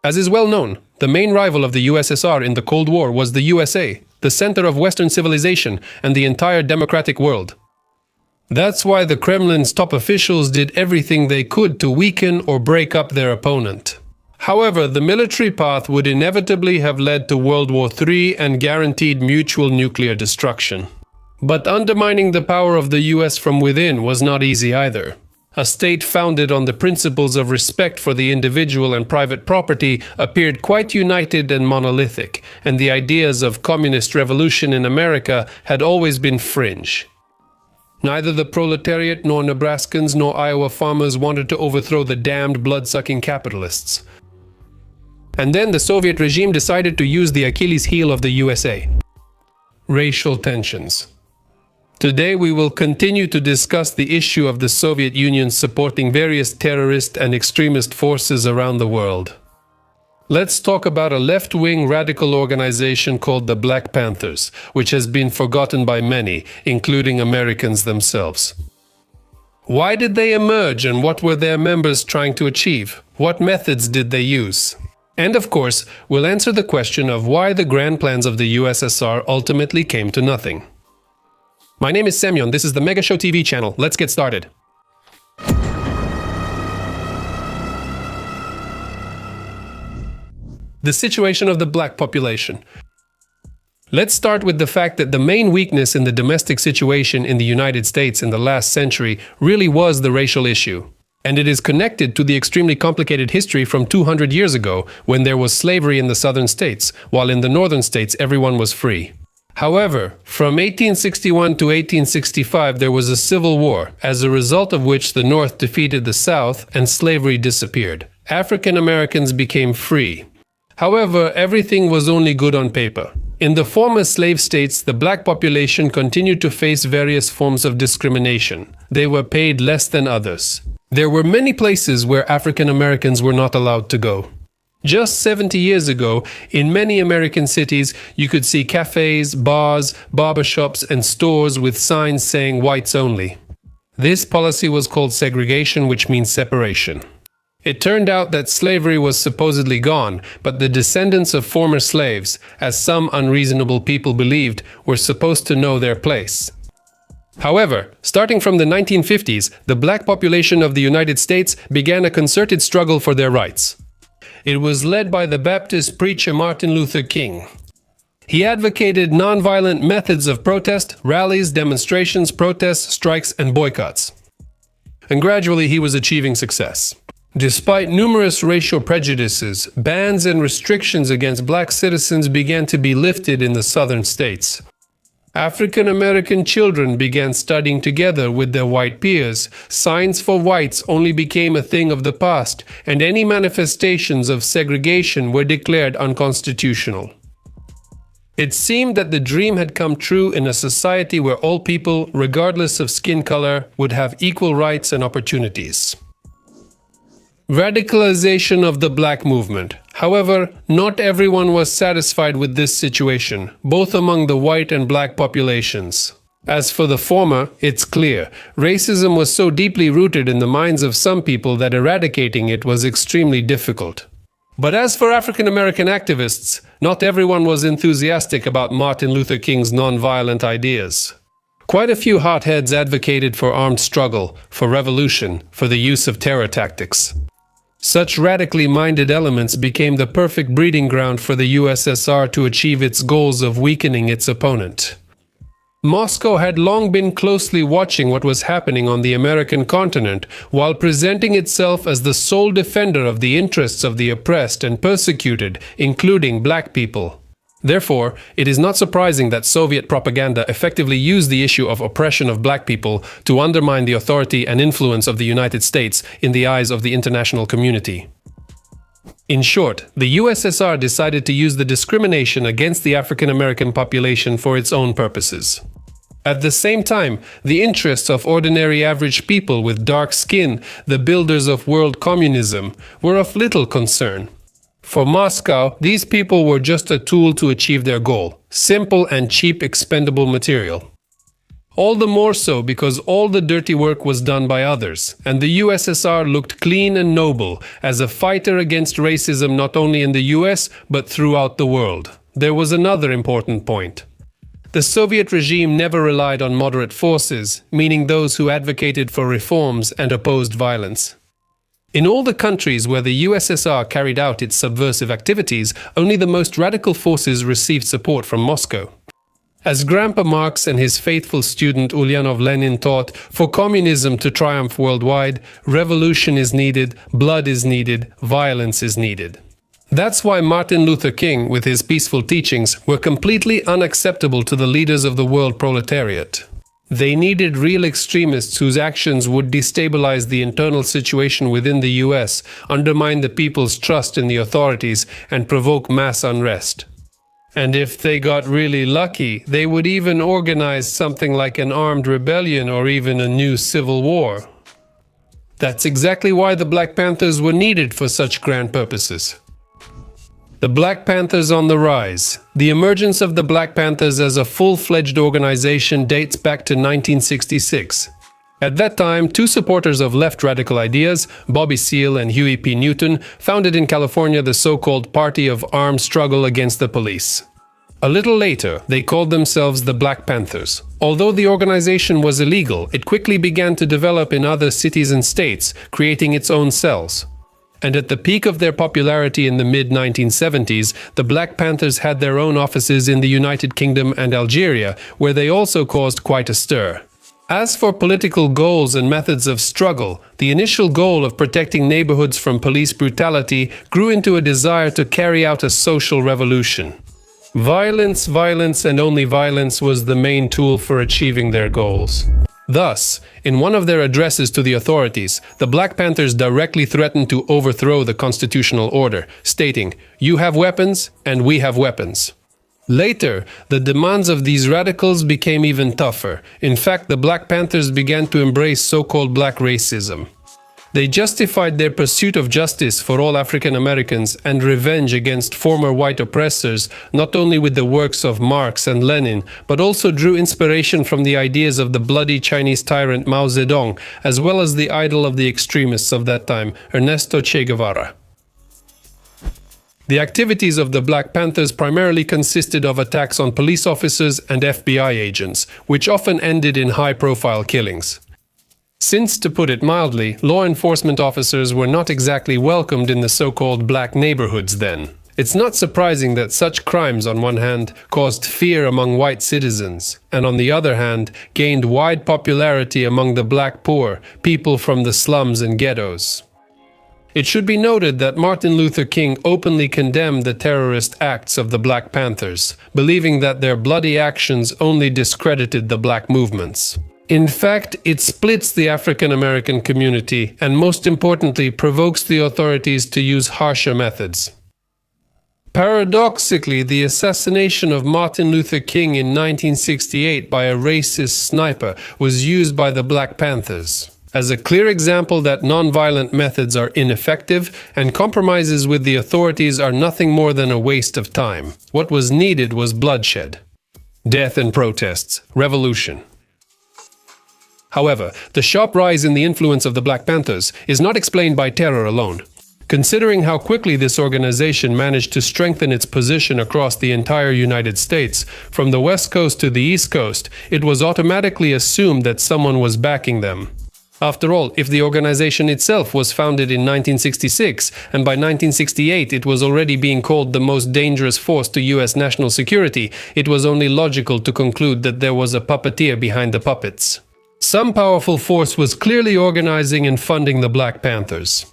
As is well known, the main rival of the USSR in the Cold War was the USA, the center of Western civilization and the entire democratic world. That's why the Kremlin's top officials did everything they could to weaken or break up their opponent. However, the military path would inevitably have led to World War III and guaranteed mutual nuclear destruction. But undermining the power of the US from within was not easy either. A state founded on the principles of respect for the individual and private property appeared quite united and monolithic, and the ideas of communist revolution in America had always been fringe. Neither the proletariat nor Nebraskans nor Iowa farmers wanted to overthrow the damned blood-sucking capitalists. And then the Soviet regime decided to use the Achilles heel of the USA: racial tensions. Today we will continue to discuss the issue of the Soviet Union supporting various terrorist and extremist forces around the world. Let's talk about a left-wing radical organization called the Black Panthers, which has been forgotten by many, including Americans themselves. Why did they emerge and what were their members trying to achieve? What methods did they use? And of course, we'll answer the question of why the grand plans of the USSR ultimately came to nothing. My name is Semyon, this is the Mega Show TV channel. Let's get started. The situation of the black population. Let's start with the fact that the main weakness in the domestic situation in the United States in the last century really was the racial issue. And it is connected to the extremely complicated history from 200 years ago, when there was slavery in the southern states, while in the northern states everyone was free. However, from 1861 to 1865 there was a civil war, as a result of which the North defeated the South and slavery disappeared. African Americans became free. However, everything was only good on paper. In the former slave states, the black population continued to face various forms of discrimination. They were paid less than others. There were many places where African Americans were not allowed to go. Just 70 years ago, in many American cities, you could see cafes, bars, barbershops, and stores with signs saying whites only. This policy was called segregation, which means separation. It turned out that slavery was supposedly gone, but the descendants of former slaves, as some unreasonable people believed, were supposed to know their place. However, starting from the 1950s, the black population of the United States began a concerted struggle for their rights. It was led by the Baptist preacher Martin Luther King. He advocated nonviolent methods of protest, rallies, demonstrations, protests, strikes, and boycotts. And gradually he was achieving success. Despite numerous racial prejudices, bans and restrictions against black citizens began to be lifted in the southern states. African American children began studying together with their white peers, signs for whites only became a thing of the past, and any manifestations of segregation were declared unconstitutional. It seemed that the dream had come true in a society where all people, regardless of skin color, would have equal rights and opportunities. Radicalization of the black movement. However, not everyone was satisfied with this situation, both among the white and black populations. As for the former, it's clear, racism was so deeply rooted in the minds of some people that eradicating it was extremely difficult. But as for African American activists, not everyone was enthusiastic about Martin Luther King's nonviolent ideas. Quite a few hotheads advocated for armed struggle, for revolution, for the use of terror tactics. Such radically minded elements became the perfect breeding ground for the USSR to achieve its goals of weakening its opponent. Moscow had long been closely watching what was happening on the American continent, while presenting itself as the sole defender of the interests of the oppressed and persecuted, including black people. Therefore, it is not surprising that Soviet propaganda effectively used the issue of oppression of black people to undermine the authority and influence of the United States in the eyes of the international community. In short, the USSR decided to use the discrimination against the African American population for its own purposes. At the same time, the interests of ordinary average people with dark skin, the builders of world communism, were of little concern. For Moscow, these people were just a tool to achieve their goal: simple and cheap expendable material. All the more so because all the dirty work was done by others, and the USSR looked clean and noble as a fighter against racism not only in the US but throughout the world. There was another important point. The Soviet regime never relied on moderate forces, meaning those who advocated for reforms and opposed violence. In all the countries where the USSR carried out its subversive activities, only the most radical forces received support from Moscow. As Grandpa Marx and his faithful student Ulyanov Lenin taught, for communism to triumph worldwide, revolution is needed, blood is needed, violence is needed. That's why Martin Luther King, with his peaceful teachings, were completely unacceptable to the leaders of the world proletariat. They needed real extremists whose actions would destabilize the internal situation within the US, undermine the people's trust in the authorities, and provoke mass unrest. And if they got really lucky, they would even organize something like an armed rebellion or even a new civil war. That's exactly why the Black Panthers were needed for such grand purposes. The Black Panthers on the rise. The emergence of the Black Panthers as a full-fledged organization dates back to 1966. At that time, two supporters of left radical ideas, Bobby Seale and Huey P. Newton, founded in California the so-called Party of Armed Struggle Against the Police. A little later, they called themselves the Black Panthers. Although the organization was illegal, it quickly began to develop in other cities and states, creating its own cells. And at the peak of their popularity in the mid-1970s, the Black Panthers had their own offices in the United Kingdom and Algeria, where they also caused quite a stir. As for political goals and methods of struggle, the initial goal of protecting neighborhoods from police brutality grew into a desire to carry out a social revolution. Violence, violence, and only violence was the main tool for achieving their goals. Thus, in one of their addresses to the authorities, the Black Panthers directly threatened to overthrow the constitutional order, stating, "You have weapons, and we have weapons." Later, the demands of these radicals became even tougher. In fact, the Black Panthers began to embrace so-called black racism. They justified their pursuit of justice for all African Americans and revenge against former white oppressors not only with the works of Marx and Lenin, but also drew inspiration from the ideas of the bloody Chinese tyrant Mao Zedong, as well as the idol of the extremists of that time, Ernesto Che Guevara. The activities of the Black Panthers primarily consisted of attacks on police officers and FBI agents, which often ended in high-profile killings. Since, to put it mildly, law enforcement officers were not exactly welcomed in the so-called black neighborhoods then, it's not surprising that such crimes, on one hand, caused fear among white citizens, and on the other hand, gained wide popularity among the black poor, people from the slums and ghettos. It should be noted that Martin Luther King openly condemned the terrorist acts of the Black Panthers, believing that their bloody actions only discredited the black movements. In fact, it splits the African American community and, most importantly, provokes the authorities to use harsher methods. Paradoxically, the assassination of Martin Luther King in 1968 by a racist sniper was used by the Black Panthers as a clear example that nonviolent methods are ineffective and compromises with the authorities are nothing more than a waste of time. What was needed was bloodshed, death and protests, revolution. However, the sharp rise in the influence of the Black Panthers is not explained by terror alone. Considering how quickly this organization managed to strengthen its position across the entire United States, from the West Coast to the East Coast, it was automatically assumed that someone was backing them. After all, if the organization itself was founded in 1966, and by 1968 it was already being called the most dangerous force to US national security, it was only logical to conclude that there was a puppeteer behind the puppets. Some powerful force was clearly organizing and funding the Black Panthers.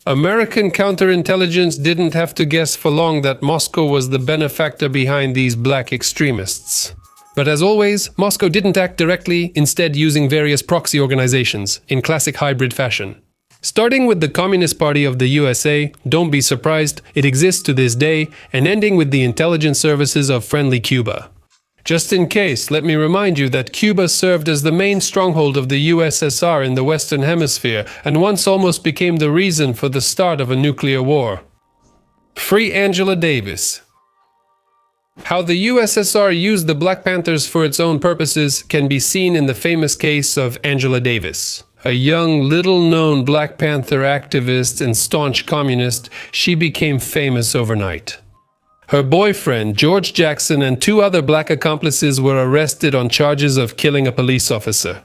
American counterintelligence didn't have to guess for long that Moscow was the benefactor behind these black extremists. But as always, Moscow didn't act directly, instead using various proxy organizations, in classic hybrid fashion. Starting with the Communist Party of the USA, don't be surprised, it exists to this day, and ending with the intelligence services of friendly Cuba. Just in case, let me remind you that Cuba served as the main stronghold of the USSR in the Western Hemisphere, and once almost became the reason for the start of a nuclear war. Free Angela Davis. How the USSR used the Black Panthers for its own purposes can be seen in the famous case of Angela Davis. A young, little-known Black Panther activist and staunch communist, she became famous overnight. Her boyfriend, George Jackson, and 2 other black accomplices were arrested on charges of killing a police officer.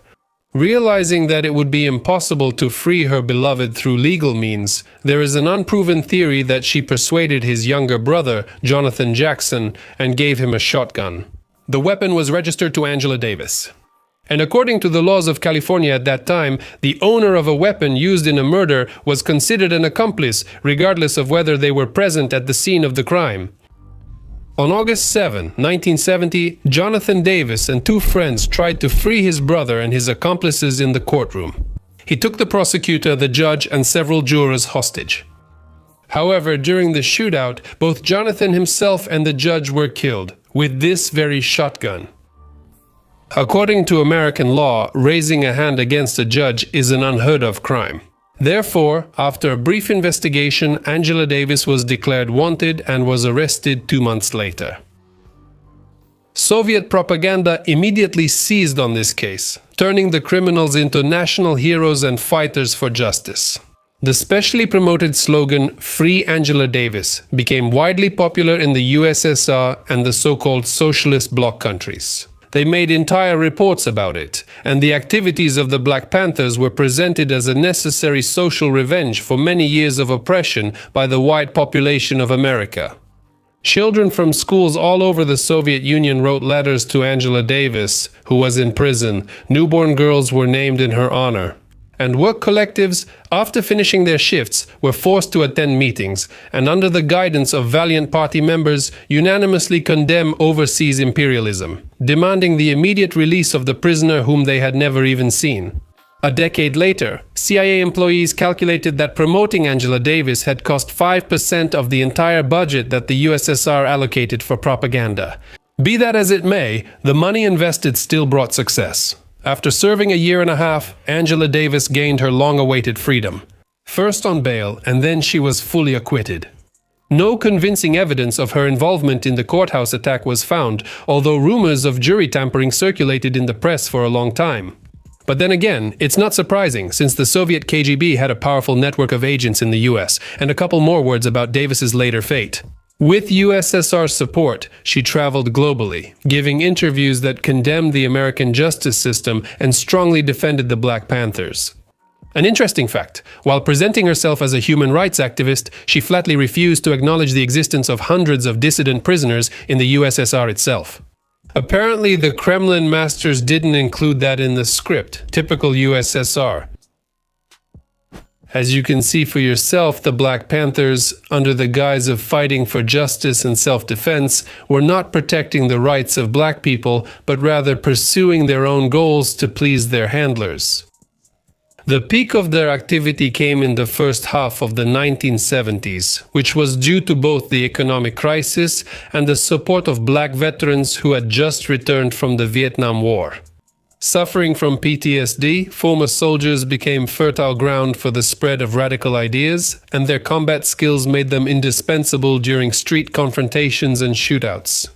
Realizing that it would be impossible to free her beloved through legal means, there is an unproven theory that she persuaded his younger brother, Jonathan Jackson, and gave him a shotgun. The weapon was registered to Angela Davis. And according to the laws of California at that time, the owner of a weapon used in a murder was considered an accomplice, regardless of whether they were present at the scene of the crime. On August 7, 1970, Jonathan Davis and 2 friends tried to free his brother and his accomplices in the courtroom. He took the prosecutor, the judge, and several jurors hostage. However, during the shootout, both Jonathan himself and the judge were killed with this very shotgun. According to American law, raising a hand against a judge is an unheard-of crime. Therefore, after a brief investigation, Angela Davis was declared wanted and was arrested 2 months later. Soviet propaganda immediately seized on this case, turning the criminals into national heroes and fighters for justice. The specially promoted slogan, "Free Angela Davis," became widely popular in the USSR and the so-called socialist bloc countries. They made entire reports about it, and the activities of the Black Panthers were presented as a necessary social revenge for many years of oppression by the white population of America. Children from schools all over the Soviet Union wrote letters to Angela Davis, who was in prison. Newborn girls were named in her honor. And work collectives, after finishing their shifts, were forced to attend meetings, and under the guidance of valiant party members, unanimously condemn overseas imperialism, demanding the immediate release of the prisoner whom they had never even seen. A decade later, CIA employees calculated that promoting Angela Davis had cost 5% of the entire budget that the USSR allocated for propaganda. Be that as it may, the money invested still brought success. After serving a year and a half, Angela Davis gained her long-awaited freedom. First on bail, and then she was fully acquitted. No convincing evidence of her involvement in the courthouse attack was found, although rumors of jury tampering circulated in the press for a long time. But then again, it's not surprising, since the Soviet KGB had a powerful network of agents in the US, and a couple more words about Davis's later fate. With USSR support, she traveled globally, giving interviews that condemned the American justice system and strongly defended the Black Panthers. An interesting fact, while presenting herself as a human rights activist, she flatly refused to acknowledge the existence of hundreds of dissident prisoners in the USSR itself. Apparently, the Kremlin masters didn't include that in the script, typical USSR. As you can see for yourself, the Black Panthers, under the guise of fighting for justice and self-defense, were not protecting the rights of black people, but rather pursuing their own goals to please their handlers. The peak of their activity came in the first half of the 1970s, which was due to both the economic crisis and the support of black veterans who had just returned from the Vietnam War. Suffering from PTSD, former soldiers became fertile ground for the spread of radical ideas, and their combat skills made them indispensable during street confrontations and shootouts.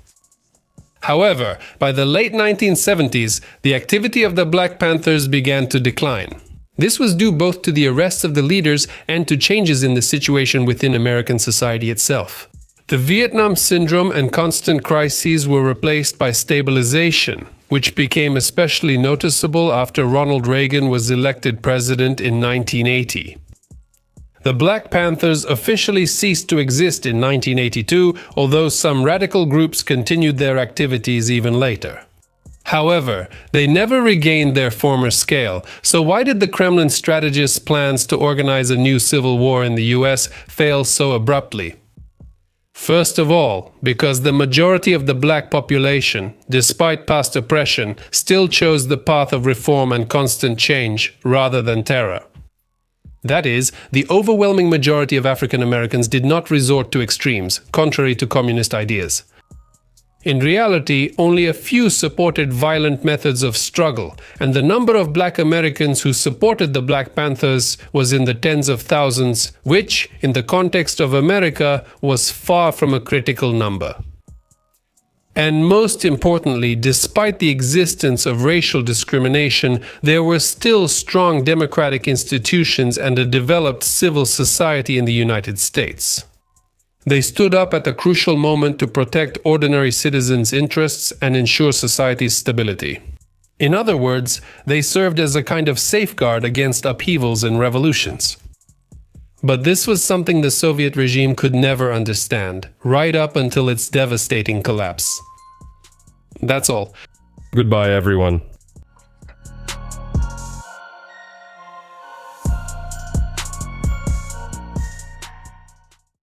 However, by the late 1970s, the activity of the Black Panthers began to decline. This was due both to the arrests of the leaders and to changes in the situation within American society itself. The Vietnam Syndrome and constant crises were replaced by stabilization, which became especially noticeable after Ronald Reagan was elected president in 1980. The Black Panthers officially ceased to exist in 1982, although some radical groups continued their activities even later. However, they never regained their former scale, so why did the Kremlin strategists' plans to organize a new civil war in the US fail so abruptly? First of all, because the majority of the black population, despite past oppression, still chose the path of reform and constant change rather than terror. That is, the overwhelming majority of African Americans did not resort to extremes, contrary to communist ideas. In reality, only a few supported violent methods of struggle, and the number of black Americans who supported the Black Panthers was in the tens of thousands, which, in the context of America, was far from a critical number. And most importantly, despite the existence of racial discrimination, there were still strong democratic institutions and a developed civil society in the United States. They stood up at a crucial moment to protect ordinary citizens' interests and ensure society's stability. In other words, they served as a kind of safeguard against upheavals and revolutions. But this was something the Soviet regime could never understand, right up until its devastating collapse. That's all. Goodbye, everyone.